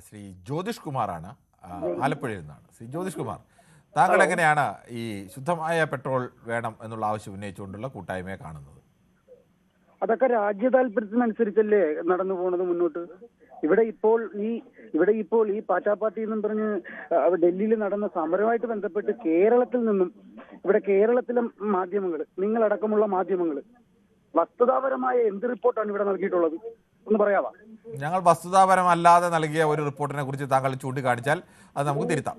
ശ്രീ ജ്യോതിഷ് കുമാറാണ്, ആലപ്പുഴയിൽ നിന്നാണ്. ശ്രീ ജ്യോതിഷ് കുമാർ, താങ്കൾ എങ്ങനെയാണ് ഈ ശുദ്ധമായ പെട്രോൾ വേണം എന്നുള്ള ആവശ്യം ഉന്നയിച്ചുകൊണ്ടുള്ള കൂട്ടായ്മയെ കാണുന്നത്? അതൊക്കെ രാജ്യ താല്പര്യത്തിനനുസരിച്ചല്ലേ നടന്നു പോകുന്നത് മുന്നോട്ട്. ഇവിടെ ഇപ്പോൾ ഈ പാർട്ടി എന്നും പറഞ്ഞ് ഡൽഹിയിൽ നടന്ന സമരവുമായിട്ട് ബന്ധപ്പെട്ട് കേരളത്തിൽ നിന്നും കേരളത്തിലെ മാധ്യമങ്ങൾ, നിങ്ങളടക്കമുള്ള മാധ്യമങ്ങൾ വസ്തുതാപരമായ എന്ത് റിപ്പോർട്ടാണ് ഇവിടെ നൽകിയിട്ടുള്ളത് ഒന്ന് പറയാവാ? ഞങ്ങൾ വസ്തുതാപരമല്ലാതെ നൽകിയ ഒരു റിപ്പോർട്ടിനെ കുറിച്ച് താങ്കൾ ചൂണ്ടിക്കാണിച്ചാൽ അത് നമുക്ക് തിരുത്താം.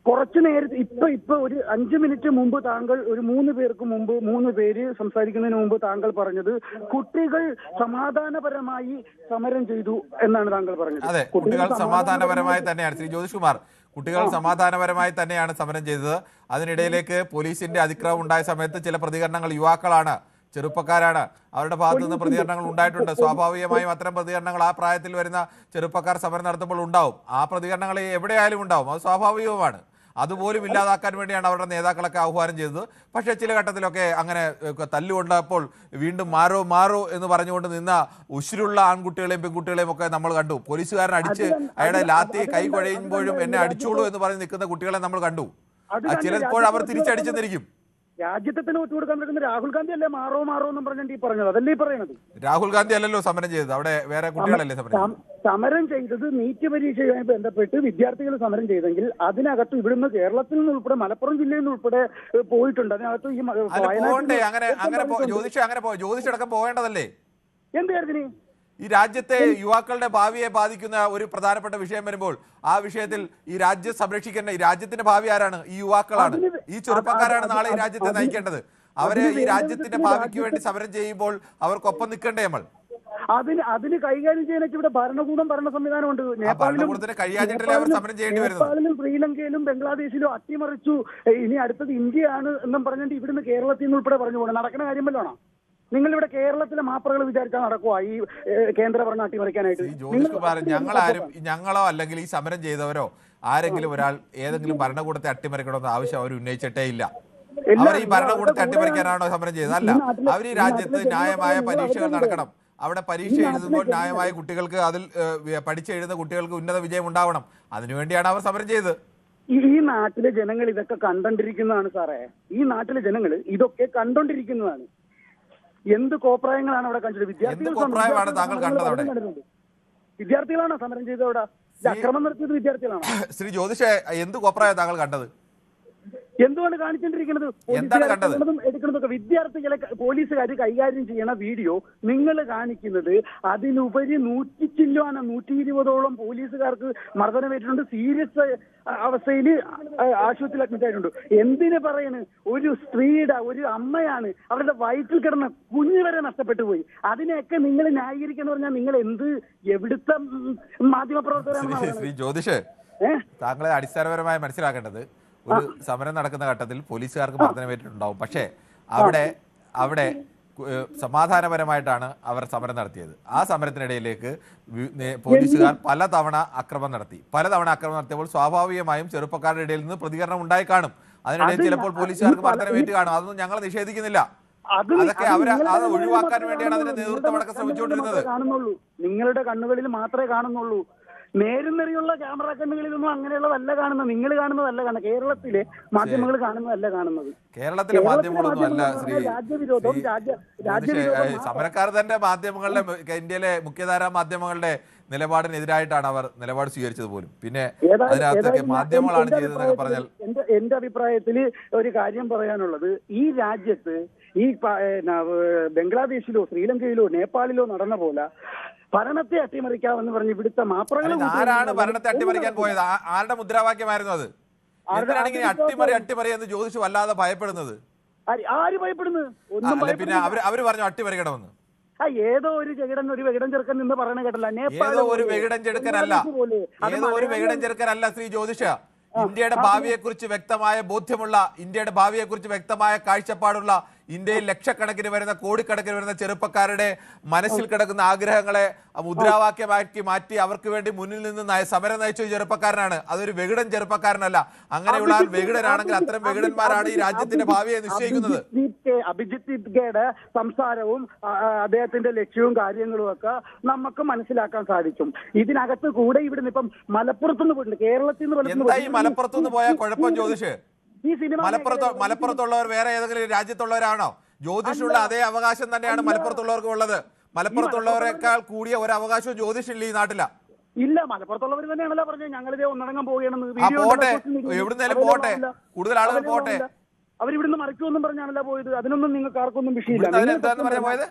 കുറച്ചു നേരത്തെ ഇപ്പൊ ഒരു 5 മിനിറ്റ് മുമ്പ് താങ്കൾ ഒരു 3 പേര് സംസാരിക്കുന്നതിന് മുമ്പ് താങ്കൾ പറഞ്ഞത് കുട്ടികൾ സമാധാനപരമായി സമരം ചെയ്തു എന്നാണ് താങ്കൾ പറഞ്ഞത്. അതെ, കുട്ടികൾ സമാധാനപരമായി തന്നെയാണ് ശ്രീ ജ്യോതിഷ് കുമാർ, കുട്ടികൾ സമാധാനപരമായി തന്നെയാണ് സമരം ചെയ്തത്. അതിനിടയിലേക്ക് പോലീസിന്റെ അതിക്രമം ഉണ്ടായ സമയത്ത് ചില പ്രതികരണങ്ങൾ, യുവാക്കളാണ്, ചെറുപ്പക്കാരാണ്, അവരുടെ ഭാഗത്തു നിന്ന് പ്രതികരണങ്ങൾ ഉണ്ടായിട്ടുണ്ട്. സ്വാഭാവികമായും അത്തരം പ്രതികരണങ്ങൾ ആ പ്രായത്തിൽ വരുന്ന ചെറുപ്പക്കാർ സമരം നടത്തുമ്പോൾ ഉണ്ടാവും. ആ പ്രതികരണങ്ങൾ എവിടെയായാലും ഉണ്ടാവും, അത് സ്വാഭാവികവുമാണ്. അതുപോലും ഇല്ലാതാക്കാൻ വേണ്ടിയാണ് അവരുടെ നേതാക്കളൊക്കെ ആഹ്വാനം ചെയ്തത്. പക്ഷേ ചില ഘട്ടത്തിലൊക്കെ അങ്ങനെ തല്ലുകൊണ്ടപ്പോൾ വീണ്ടും മാറോ എന്ന് പറഞ്ഞുകൊണ്ട് നിന്ന ഉശിരുള്ള ആൺകുട്ടികളെയും പെൺകുട്ടികളെയും ഒക്കെ നമ്മൾ കണ്ടു. പോലീസുകാരൻ അടിച്ച് അയാളുടെ ലാത്തി കൈ കുഴയുമ്പോഴും എന്നെ അടിച്ചോളൂ എന്ന് പറഞ്ഞ് നിൽക്കുന്ന കുട്ടികളെ നമ്മൾ കണ്ടു. ചിലപ്പോൾ അവർ തിരിച്ചടിച്ചെന്നിരിക്കും. രാജ്യത്തെ ഒത്തു കൊടുക്കാൻ പറ്റുന്ന രാഹുൽ ഗാന്ധി അല്ലേ മാറോ എന്നും പറഞ്ഞിട്ട് ഈ പറഞ്ഞത്? അതല്ലേ ഈ പറയുന്നത്? രാഹുൽ ഗാന്ധി അല്ലല്ലോ സമരം ചെയ്തത്, അവിടെ വേറെ കുട്ടികളല്ലേ സമരം ചെയ്തത്. നീറ്റ് പരീക്ഷയുമായി ബന്ധപ്പെട്ട് വിദ്യാർത്ഥികൾ സമരം ചെയ്തെങ്കിൽ അതിനകത്ത് ഇവിടുന്ന് കേരളത്തിൽ നിന്ന് ഉൾപ്പെടെ മലപ്പുറം ജില്ലയിൽ നിന്ന് ഉൾപ്പെടെ പോയിട്ടുണ്ട്. അതിനകത്ത് ഈ ജ്യോതിഷടക്കം പോകേണ്ടതല്ലേ? എന്ത് കാര്യത്തിന്? ഈ രാജ്യത്തെ യുവാക്കളുടെ ഭാവിയെ ബാധിക്കുന്ന ഒരു പ്രധാനപ്പെട്ട വിഷയം വരുമ്പോൾ ആ വിഷയത്തിൽ ഈ രാജ്യം സംരക്ഷിക്കേണ്ട, ഈ രാജ്യത്തിന്റെ ഭാവി ആരാണ്? ഈ യുവാക്കളാണ്, ഈ ചെറുപ്പക്കാരാണ് നാളെ ഈ രാജ്യത്തെ നയിക്കേണ്ടത്. അവരെ ഈ രാജ്യത്തിന്റെ ഭാവിക്ക് വേണ്ടി സമരം ചെയ്യുമ്പോൾ അവർക്കൊപ്പം നിൽക്കണ്ടേ നമ്മൾ? അതിന് കൈകാര്യം ചെയ്യാനൊക്കെ ഇവിടെ ഭരണ സംവിധാനമുണ്ട്. നേപ്പാളിലും ശ്രീലങ്കയിലും ബംഗ്ലാദേശിലും അട്ടിമറിച്ചു. ഇനി അടുത്തത് ഇന്ത്യയാണ് എന്നും പറഞ്ഞിട്ട് ഇവിടുന്ന് കേരളത്തിൽ നിന്ന് ഉൾപ്പെടെ പറഞ്ഞു പോകണം. നടക്കുന്ന കാര്യം വല്ലോണോ? നിങ്ങളിവിടെ കേരളത്തിലെ മാപ്പറകൾ വിചാരിച്ചാൽ നടക്കുവാ ഈ കേന്ദ്ര ഭരണം അട്ടിമറിക്കാനായിട്ട്? ജ്യോതിഷ് കുമാർ, ഞങ്ങളോ അല്ലെങ്കിൽ ഈ സമരം ചെയ്തവരോ ആരെങ്കിലും ഒരാൾ ഏതെങ്കിലും ഭരണകൂടത്തെ അട്ടിമറിക്കണമെന്ന് ആവശ്യം അവർ ഉന്നയിച്ചിട്ടേ ഇല്ല. അവർ ഈ ഭരണകൂടത്തെ അട്ടിമറിക്കാനാണോ സമരം ചെയ്തത്? അല്ല, അവർ ഈ രാജ്യത്ത് ന്യായമായ പരീക്ഷകൾ നടക്കണം. അവിടെ പരീക്ഷ എഴുതുമ്പോൾ ന്യായമായ കുട്ടികൾക്ക്, അതിൽ പഠിച്ചെഴുതുന്ന കുട്ടികൾക്ക് ഉന്നത വിജയം ഉണ്ടാവണം. അതിനുവേണ്ടിയാണ് അവർ സമരം ചെയ്തത്. ഈ നാട്ടിലെ ജനങ്ങൾ ഇതൊക്കെ കണ്ടോണ്ടിരിക്കുന്നതാണ് സാറേ. ഈ നാട്ടിലെ ജനങ്ങൾ ഇതൊക്കെ കണ്ടോണ്ടിരിക്കുന്നതാണ്. എന്ത് കോപ്രായങ്ങളാണ് അവിടെ കണ്ടത്? വിദ്യാർത്ഥികളാണോ സമരം ചെയ്തത്? അവിടെ അക്രമം നടത്തിയത് വിദ്യാർത്ഥികളാണോ? ശ്രീ ജ്യോതിഷ്, എന്ത് കോപ്രായം താങ്കൾ കണ്ടത്? എന്തുകൊണ്ട് കാണിച്ചുകൊണ്ടിരിക്കുന്നത്? എടുക്കുന്നതൊക്കെ വിദ്യാർത്ഥികളെ പോലീസുകാർ കൈകാര്യം ചെയ്യണ വീഡിയോ നിങ്ങൾ കാണിക്കുന്നത്. അതിനുപരി 120ഓളം പോലീസുകാർക്ക് മർദ്ദനമേറ്റിട്ടുണ്ട്. സീരിയസ് അവസ്ഥയിൽ ആശുപത്രിയിൽ അഡ്മിറ്റ് ആയിട്ടുണ്ട്. എന്തിനു പറയണ്? ഒരു സ്ത്രീയുടെ, ഒരു അമ്മയാണ്, അവരുടെ വയറ്റിൽ കിടന്ന കുഞ്ഞു വരെ നഷ്ടപ്പെട്ടു പോയി. അതിനെയൊക്കെ നിങ്ങൾ ന്യായീകരിക്കാന്ന് പറഞ്ഞാൽ നിങ്ങൾ എവിടുത്തെ മാധ്യമപ്രവർത്തകരാണ്? ശ്രീ ജ്യോതിഷ്, താങ്കളെ അടിസ്ഥാനപരമായി മനസ്സിലാക്കേണ്ടത്, ഒരു സമരം നടക്കുന്ന ഘട്ടത്തിൽ പോലീസുകാർക്ക് മർദ്ദനമേറ്റിട്ടുണ്ടാവും. പക്ഷേ അവിടെ സമാധാനപരമായിട്ടാണ് അവർ സമരം നടത്തിയത്. ആ സമരത്തിനിടയിലേക്ക് പോലീസുകാർ പലതവണ ആക്രമണം നടത്തിയപ്പോൾ സ്വാഭാവികമായും ചെറുപ്പക്കാരുടെ ഇടയിൽ നിന്ന് പ്രതികരണം ഉണ്ടായി കാണും. അതിനിടയിൽ ചിലപ്പോൾ പോലീസുകാർക്ക് മർദ്ദനമേറ്റ് കാണും. അതൊന്നും ഞങ്ങൾ നിഷേധിക്കുന്നില്ല. അതൊക്കെ അത് ഒഴിവാക്കാൻ വേണ്ടിയാണ് അതിന്റെ നേതൃത്വം അടക്കം ശ്രമിച്ചുകൊണ്ടിരുന്നത്. നിങ്ങളുടെ കണ്ണുകളിൽ മാത്രമേ കാണുന്നുള്ളൂ. നേരുന്നറിയുള്ള ക്യാമറ കണ്ണുകളിലൊന്നും അങ്ങനെയുള്ളതല്ല കാണുന്നത്. നിങ്ങൾ കാണുന്നതല്ല കാണുന്നത്. കേരളത്തിലെ മാധ്യമങ്ങൾ കാണുന്നതല്ല കാണുന്നത്. കേരളത്തിലെ മാധ്യമങ്ങളൊന്നും അല്ല ശ്രീ. സമരക്കാർ തന്നെ മാധ്യമങ്ങളുടെ, ഇന്ത്യയിലെ മുഖ്യധാരാ മാധ്യമങ്ങളുടെ നിലപാടിനെതിരായിട്ടാണ് അവർ നിലപാട് സ്വീകരിച്ചത് പോലും. പിന്നെ അതിനകത്തൊക്കെ മാധ്യമങ്ങളാണ് ചെയ്തതെന്നൊക്കെ പറഞ്ഞാൽ, എന്റെ അഭിപ്രായത്തിൽ ഒരു കാര്യം പറയാനുള്ളത്, ഈ രാജ്യത്ത് ഈ ബംഗ്ലാദേശിലോ ശ്രീലങ്കയിലോ നേപ്പാളിലോ നടന്ന പോലെ ഭരണത്തെ അട്ടിമറിക്കാമെന്ന് പറഞ്ഞ് ഇവിടുത്തെ മാപ്രകൾ. ആരാണ് ഭരണത്തെ അട്ടിമറിക്കാൻ പോയത്? ആരുടെ മുദ്രാവാക്യമായിരുന്നു അത്? അട്ടിമറി എന്ന് ജ്യോതിഷ് വല്ലാതെ ഭയപ്പെടുന്നത്? ആര് ഭയപ്പെടുന്നു? പിന്നെ അവര് പറഞ്ഞു അട്ടിമറിക്കണമെന്ന്. ഏതോ ഒരു വികടൻ ചെറുക്കൻ നിന്ന് പറയണ കേട്ടല്ല. ഏതോ ഒരു വികടൻ ചെറുക്കനല്ല ശ്രീ ജ്യോതിഷ. ഇന്ത്യയുടെ ഭാവിയെക്കുറിച്ച് വ്യക്തമായ ബോധ്യമുള്ള, ഇന്ത്യയുടെ ഭാവിയെക്കുറിച്ച് വ്യക്തമായ കാഴ്ചപ്പാടുള്ള, ഇന്ത്യയിൽ ലക്ഷക്കണക്കിന് വരുന്ന കോടിക്കണക്കിന് വരുന്ന ചെറുപ്പക്കാരുടെ മനസ്സിൽ കിടക്കുന്ന ആഗ്രഹങ്ങളെ മുദ്രാവാക്യമാക്കി മാറ്റി അവർക്ക് വേണ്ടി മുന്നിൽ നിന്ന് സമരം നയിച്ച ഒരു ചെറുപ്പക്കാരനാണ്. അതൊരു വെകിടൻ ചെറുപ്പക്കാരനല്ല. അങ്ങനെയുള്ള വെകിടനാണെങ്കിൽ അത്തരം വെകിടന്മാരാണ് ഈ രാജ്യത്തിന്റെ ഭാവിയെ നിശ്ചയിക്കുന്നത്. അഭിജിത്ത് ദീപ്കയുടെ സംസാരവും അദ്ദേഹത്തിന്റെ ലക്ഷ്യവും കാര്യങ്ങളും ഒക്കെ നമുക്ക് മനസ്സിലാക്കാൻ സാധിക്കും. ഇതിനകത്ത് കൂടെ ഇവിടുന്ന് ഇപ്പം മലപ്പുറത്തുനിന്ന് പോയിട്ടുണ്ട്, കേരളത്തിൽ നിന്ന് മലപ്പുറത്തുനിന്ന് പോയാൽ കുഴപ്പം ജ്യോതിഷ്? മലപ്പുറത്തുള്ളവർ വേറെ ഏതെങ്കിലും രാജ്യത്തുള്ളവരാണോ? ജ്യോതിഷുള്ള അതേ അവകാശം തന്നെയാണ് മലപ്പുറത്തുള്ളവർക്കും ഉള്ളത്. മലപ്പുറത്തുള്ളവരെക്കാൾ കൂടിയ ഒരു അവകാശവും ജ്യോതിഷില്ല ഈ നാട്ടില. ഇല്ല, മലപ്പുറത്തുള്ളവർ തന്നെയാണല്ലോ പറഞ്ഞത് ഞങ്ങളിതേ ഒന്നടങ്കം പോവുകയാണെന്ന്. പോട്ടെ, എവിടുന്നേലും പോട്ടെ, കൂടുതൽ ആളുകൾ പോട്ടെ. അവരിവിടുന്ന് മറിക്കുമെന്നും പറഞ്ഞാണല്ലോ പോയത്. അതിനൊന്നും നിങ്ങൾക്ക് ആർക്കൊന്നും വിഷയമില്ല.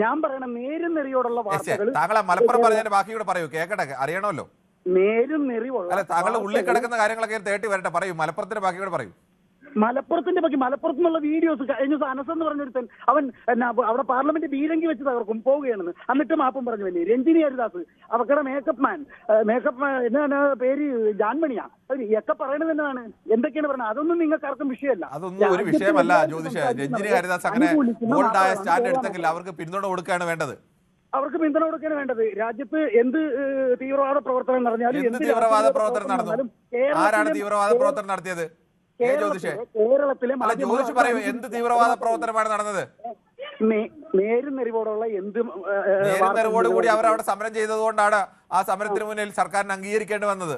ഞാൻ പറയണ നേരും നെറിയോടുള്ള വാർത്തകൾ. താങ്കളെ മലപ്പുറം പറഞ്ഞതിന്റെ ബാക്കി കൂടെ പറയൂ, കേക്കട്ടെ, അറിയണമല്ലോ. നേരും നെറിവുള്ള അല്ല, താങ്കളുടെ ഉള്ളിൽ കിടക്കുന്ന കാര്യങ്ങളൊക്കെ തേട്ടി വരട്ടെ, പറയൂ. മലപ്പുറത്തിന്റെ ബാക്കി കൂടെ പറയൂ. മലപ്പുറത്തിന്റെ ബാക്കി, മലപ്പുറത്തുനിന്നുള്ള വീഡിയോസ് കഴിഞ്ഞ അനസ് എന്ന് പറഞ്ഞൊരുത്തൻ അവൻ അവിടെ പാർലമെന്റ് ബീരങ്കി വെച്ച് തകർക്കും പോവുകയാണെന്ന്, എന്നിട്ട് മാപ്പും പറഞ്ഞു. വലിയ രഞ്ജിനി ഹരിദാസ് അവക്കടെ മേക്കപ്പ് എന്നാണ് പേര്, ജാൻമണിയാ, ഒക്കെ പറയണത് എന്നാണ്, എന്തൊക്കെയാണ് പറയുന്നത്. അതൊന്നും നിങ്ങൾക്ക് ആർക്കും വിഷയമല്ല. അതൊന്നും ഒരു വിഷയമല്ല ജ്യോതിഷ്. രഞ്ജിനി ഹരിദാസ് അങ്ങനെ ബോൾഡായ സ്റ്റാൻഡ് എടുത്തെങ്കിൽ അവർക്ക് പിന്തുണ കൊടുക്കുകയാണ് വേണ്ടത്. അവർക്ക് പിന്തുണ കൊടുക്കുകയാണ് വേണ്ടത്. രാജ്യത്ത് എന്ത് തീവ്രവാദ പ്രവർത്തനം നടന്നാലും, എന്ത് തീവ്രവാദ പ്രവർത്തനം നടന്നു? ആരാണ് തീവ്രവാദ പ്രവർത്തനം നടത്തിയത്? കേരളത്തിലെ ജ്യോതിഷ് പറയൂ, എന്ത് തീവ്രവാദ പ്രവർത്തനമാണ് നടന്നത്? നേരും നെറിവോടുള്ള നെറിവോട് കൂടി അവർ അവിടെ സമരം ചെയ്തതുകൊണ്ടാണ് ആ സമരത്തിന് മുന്നിൽ സർക്കാരിന് അംഗീകരിക്കേണ്ടി വന്നത്.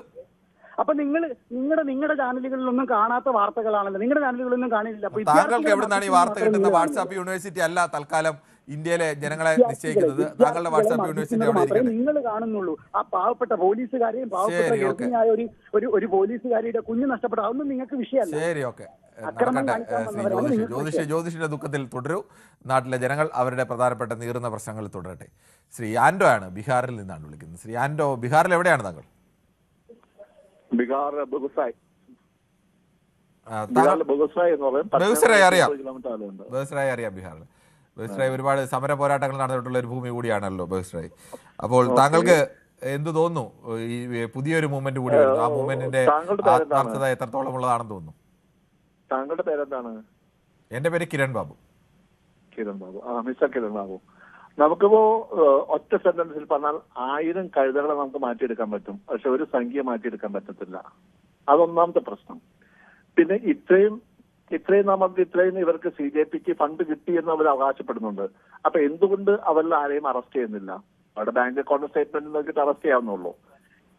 അപ്പൊ നിങ്ങളുടെ ചാനലുകളിലൊന്നും കാണാത്ത വാർത്തകളാണല്ലോ, നിങ്ങളുടെ ചാനലുകളിലൊന്നും കാണില്ല. താങ്കൾക്ക് എവിടുന്നാണ് ഈ വാർത്ത കിട്ടുന്നത്? വാട്സാപ്പ് യൂണിവേഴ്സിറ്റി അല്ല തൽക്കാലം ഇന്ത്യയിലെ ജനങ്ങളെ നിശ്ചയിക്കുന്നത്. താങ്കളുടെ വാട്സാപ്പ് യൂണിവേഴ്സിറ്റി നിങ്ങൾ കാണുന്നുള്ളൂ. ആ പാവപ്പെട്ട പോലീസുകാരെയും പാവപ്പെട്ട ഗർഭിണിയായ ഒരു പോലീസുകാരിയുടെ കുഞ്ഞ് നഷ്ടപ്പെട്ട, അതൊന്നും നിങ്ങൾക്ക് വിഷയമല്ല. ശരി, ഓക്കെ, ജ്യോതിഷിന്റെ ദുഃഖത്തിൽ തുടരൂ. നാട്ടിലെ ജനങ്ങൾ അവരുടെ പ്രധാനപ്പെട്ട നീറുന്ന പ്രശ്നങ്ങൾ തുടരട്ടെ. ശ്രീ ആൻഡോ ആണ്, ബീഹാറിൽ നിന്നാണ് വിളിക്കുന്നത്. ശ്രീ ആൻഡോ, ബീഹാറിൽ എവിടെയാണ് താങ്കൾ? ബീഹാർ ബഗുസായ് അറിയാം. ബഗുസറായി അറിയാം. ബീഹാറിൽ ബഗുസറായി ഒരുപാട് സമര പോരാട്ടങ്ങൾ നടന്നിട്ടുള്ള ഒരു ഭൂമി കൂടിയാണല്ലോ ബഗുസറായി. അപ്പോൾ താങ്കൾക്ക് എന്ത് തോന്നുന്നു? ഈ പുതിയൊരു മൂവ്മെന്റ് കൂടി വരുന്നു. ആ മൂവ്മെന്റിന്റെ ആത്മാർത്ഥത എത്രത്തോളം ഉള്ളതാണെന്ന് തോന്നുന്നു? താങ്കളുടെ പേരെന്താണ്? എന്റെ പേര് കിരൺ ബാബു. കിരൺ ബാബു, മിസ്റ്റർ കിരൺ ബാബു. നമുക്കിപ്പോ ഒറ്റ സെന്റൻസിൽ പറഞ്ഞാൽ 1000 കഴുതകളെ നമുക്ക് മാറ്റിയെടുക്കാൻ പറ്റും, പക്ഷെ ഒരു സംഖ്യ മാറ്റിയെടുക്കാൻ പറ്റത്തില്ല. അതൊന്നാമത്തെ പ്രശ്നം. പിന്നെ ഇത്രയും ഇവർക്ക് CJPക്ക് ഫണ്ട് കിട്ടിയെന്ന് അവർ അവകാശപ്പെടുന്നുണ്ട്. അപ്പൊ എന്തുകൊണ്ട് അവരിൽ ആരെയും അറസ്റ്റ് ചെയ്യുന്നില്ല? അവരുടെ ബാങ്ക് അക്കൗണ്ട് സ്റ്റേറ്റ്മെന്റ് നോക്കിയിട്ട് അറസ്റ്റ് ചെയ്യാവുന്നുള്ളൂ.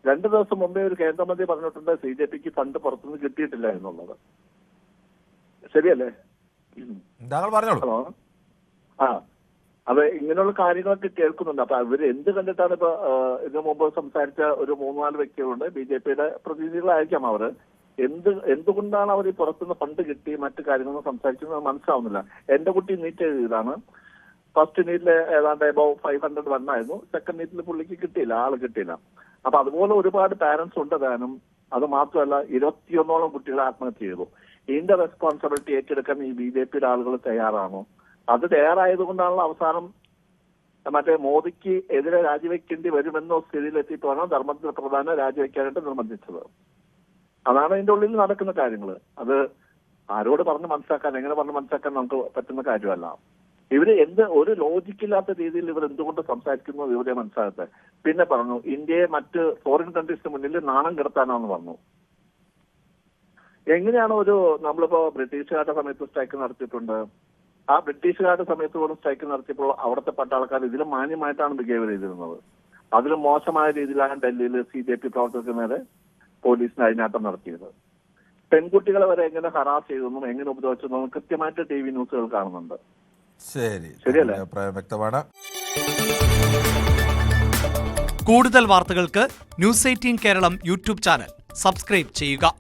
2 ദിവസം മുമ്പേ ഒരു കേന്ദ്രമന്ത്രി പറഞ്ഞിട്ടുണ്ട് CJPക്ക് ഫണ്ട് പുറത്തുനിന്ന് കിട്ടിയിട്ടില്ല എന്നുള്ളത്. ശരിയല്ലേ? ഹലോ. അത് ഇങ്ങനെയുള്ള കാര്യങ്ങളൊക്കെ കേൾക്കുന്നുണ്ട്. അപ്പൊ അവര് എന്ത് കണ്ടിട്ടാണ് ഇപ്പൊ ഇതിനു മുമ്പ് സംസാരിച്ച ഒരു 3-4 വ്യക്തികളുണ്ട്, BJPയുടെ പ്രതിനിധികളായിരിക്കാം അവർ. എന്തുകൊണ്ടാണ് അവർ ഈ പുറത്തുനിന്ന് ഫണ്ട് കിട്ടി മറ്റു കാര്യങ്ങളൊന്നും സംസാരിക്കുന്നത് മനസ്സിലാവുന്നില്ല. എന്റെ കുട്ടി നീറ്റ് എഴുതിയതാണ്. ഫസ്റ്റ് നീറ്റില് ഏതാണ്ട് എബവ് 500 വണ്ണായിരുന്നു. സെക്കൻഡ് നീറ്റിൽ പുള്ളിക്ക് കിട്ടിയില്ല, ആള് കിട്ടിയില്ല. അപ്പൊ അതുപോലെ ഒരുപാട് പാരന്റ്സ് ഉണ്ട് താനും. അത് മാത്രമല്ല 21ഓളം കുട്ടികൾ ആത്മഹത്യ ചെയ്തു. ഇതിന്റെ റെസ്പോൺസിബിലിറ്റി ഏറ്റെടുക്കാൻ ഈ BJPയുടെ ആളുകൾ തയ്യാറാണോ? അത് തയ്യാറായതുകൊണ്ടാണല്ലോ അവസാനം മറ്റേ മോദിക്ക് എതിരെ രാജിവെക്കേണ്ടി വരുമെന്നോ സ്ഥിതിയിലെത്തിയിട്ടാണ് ധർമ്മേന്ദ്ര പ്രധാനെ രാജിവെക്കാനായിട്ട് നിർബന്ധിച്ചത്. അതാണ് അതിന്റെ ഉള്ളിൽ നടക്കുന്ന കാര്യങ്ങൾ. അത് ആരോട് പറഞ്ഞ് മനസ്സിലാക്കാൻ, എങ്ങനെ പറഞ്ഞ് മനസ്സിലാക്കാൻ നമുക്ക് പറ്റുന്ന കാര്യമല്ല. ഇവര് ഒരു ലോജിക്കില്ലാത്ത രീതിയിൽ ഇവർ എന്തുകൊണ്ട് സംസാരിക്കുന്നു ഇവരെ മനസ്സിലാകത്തെ. പിന്നെ പറഞ്ഞു ഇന്ത്യയെ മറ്റ് ഫോറിൻ കൺട്രീസിന് മുന്നിൽ നാണം കിടത്താനാണെന്ന് പറഞ്ഞു. എങ്ങനെയാണ് നമ്മളിപ്പോ ബ്രിട്ടീഷുകാരുടെ സമയത്ത് സ്ട്രൈക്ക് നടത്തിയിട്ടുണ്ട്. ആ ബ്രിട്ടീഷുകാരുടെ സമയത്ത് പോലും സ്ട്രൈക്ക് നടത്തിയപ്പോൾ അവിടുത്തെ പട്ടാളക്കാർ ഇതിലും മാന്യമായിട്ടാണ് ബിഹേവ് ചെയ്തിരുന്നത്. അതിലും മോശമായ രീതിയിലാണ് ഡൽഹിയിൽ CJP പ്രവർത്തകർക്ക് നേരെ പോലീസിന് അഴിഞ്ഞാട്ടം നടത്തിയത്. പെൺകുട്ടികളെ വരെ എങ്ങനെ ഹറാസ് ചെയ്തെന്നും എങ്ങനെ ഉപദ്രവിച്ചെന്നും കൃത്യമായിട്ട് TV ന്യൂസുകൾ കാണുന്നുണ്ട്. ശരിയല്ലേ? വ്യക്തമാണ്. കൂടുതൽ വാർത്തകൾക്ക് News 18 കേരളം യൂട്യൂബ് ചാനൽ സബ്സ്ക്രൈബ് ചെയ്യുക.